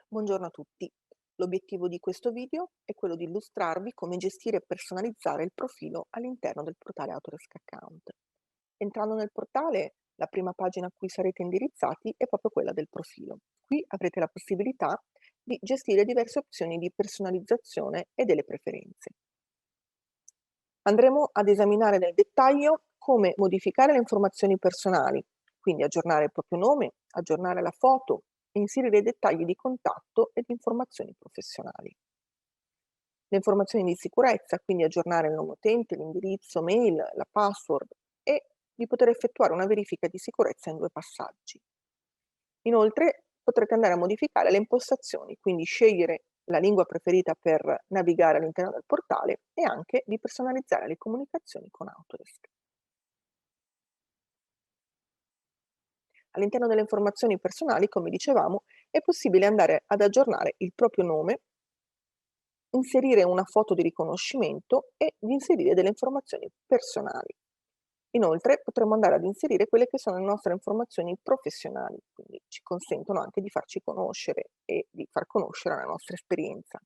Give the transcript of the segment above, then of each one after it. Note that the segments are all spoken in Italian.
Buongiorno a tutti. L'obiettivo di questo video è quello di illustrarvi come gestire e personalizzare il profilo all'interno del portale Autodesk Account. Entrando nel portale, la prima pagina a cui sarete indirizzati è proprio quella del profilo. Qui avrete la possibilità di gestire diverse opzioni di personalizzazione e delle preferenze. Andremo ad esaminare nel dettaglio come modificare le informazioni personali, quindi aggiornare il proprio nome, aggiornare la foto e inserire dettagli di contatto ed informazioni professionali. Le informazioni di sicurezza, quindi aggiornare il nome utente, l'indirizzo mail, la password e di poter effettuare una verifica di sicurezza in 2 passaggi. Inoltre potrete andare a modificare le impostazioni, quindi scegliere la lingua preferita per navigare all'interno del portale e anche di personalizzare le comunicazioni con Autodesk. All'interno delle informazioni personali, come dicevamo, è possibile andare ad aggiornare il proprio nome, inserire una foto di riconoscimento e di inserire delle informazioni personali. Inoltre potremo andare ad inserire quelle che sono le nostre informazioni professionali, quindi ci consentono anche di farci conoscere e di far conoscere la nostra esperienza.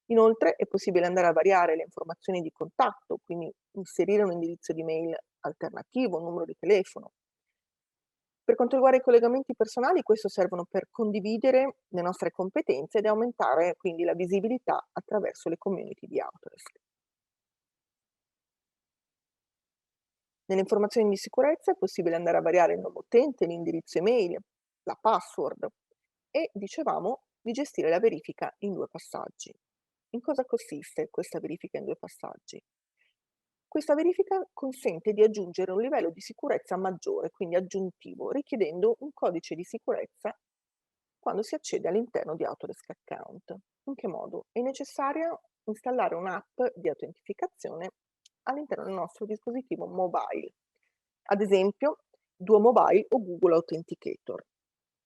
Inoltre è possibile andare a variare le informazioni di contatto, quindi inserire un indirizzo di mail alternativo, un numero di telefono. Per quanto riguarda i collegamenti personali, questo servono per condividere le nostre competenze ed aumentare quindi la visibilità attraverso le community di Autodesk. Nelle informazioni di sicurezza è possibile andare a variare il nome utente, l'indirizzo email, la password e, dicevamo, di gestire la verifica in 2 passaggi. In cosa consiste questa verifica in 2 passaggi? Questa verifica consente di aggiungere un livello di sicurezza maggiore, quindi aggiuntivo, richiedendo un codice di sicurezza quando si accede all'interno di Autodesk Account. In che modo? È necessario installare un'app di autentificazione all'interno del nostro dispositivo mobile, ad esempio Duo Mobile o Google Authenticator.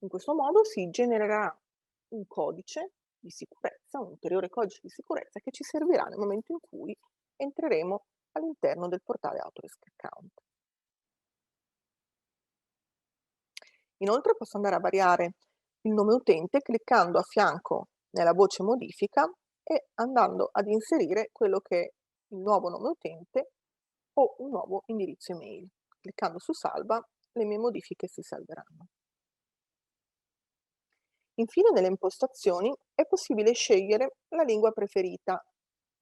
In questo modo si genererà un codice di sicurezza, un ulteriore codice di sicurezza che ci servirà nel momento in cui entreremo all'interno del portale Autodesk Account. Inoltre posso andare a variare il nome utente cliccando a fianco nella voce modifica e andando ad inserire quello che è il nuovo nome utente o un nuovo indirizzo email. Cliccando su salva le mie modifiche si salveranno. Infine nelle impostazioni è possibile scegliere la lingua preferita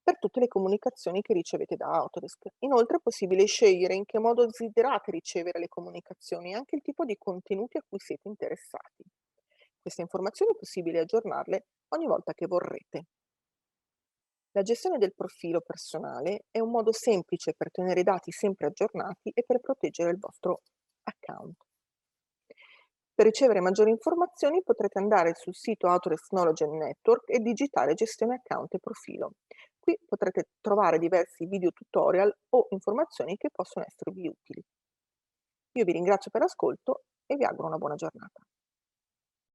per tutte le comunicazioni che ricevete da Autodesk. Inoltre è possibile scegliere in che modo desiderate ricevere le comunicazioni e anche il tipo di contenuti a cui siete interessati. Queste informazioni è possibile aggiornarle ogni volta che vorrete. La gestione del profilo personale è un modo semplice per tenere i dati sempre aggiornati e per proteggere il vostro account. Per ricevere maggiori informazioni potrete andare sul sito Autodesk Knowledge Network e digitare gestione account e profilo. Qui potrete trovare diversi video tutorial o informazioni che possono esservi utili. Io vi ringrazio per l'ascolto e vi auguro una buona giornata.